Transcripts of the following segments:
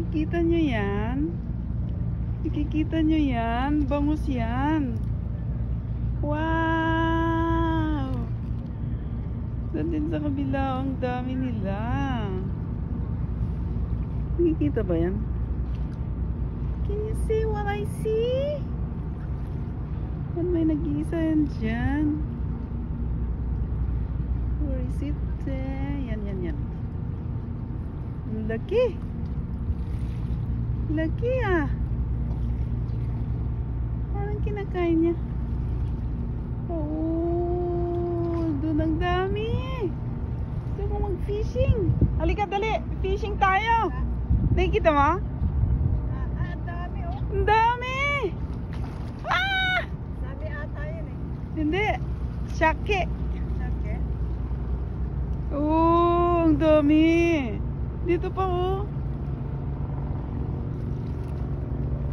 Nakikita nyo yan? Nakikita nyo yan? Bangus yan. Wow! Doon din sa kabila, ang dami nila. Nakikita ba yan? Can you see what I see? Yan, may nag-iisa yan dyan. Where is it? Yan. Ang laki. Laki ah. Parang kinakain niya. Oh, doon ang dami. Gusto ko mag-fishing. Halika dali, fishing tayo. Nakikita mo? Ang dami oh. Ang dami. Ah! Sabi ata yun eh. Hindi. Shake. Sake? Oh, ang dami. Dito pa oh.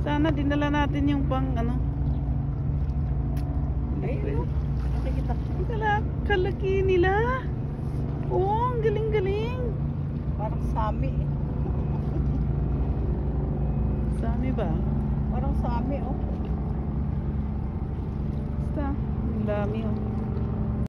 Sana dinala natin yung pang ano. Ayun oh. Nakikita. Kalaki nila. Oh, ang galing-galing. Parang sami eh. Sami ba? Parang sami oh. Basta, ang dami oh.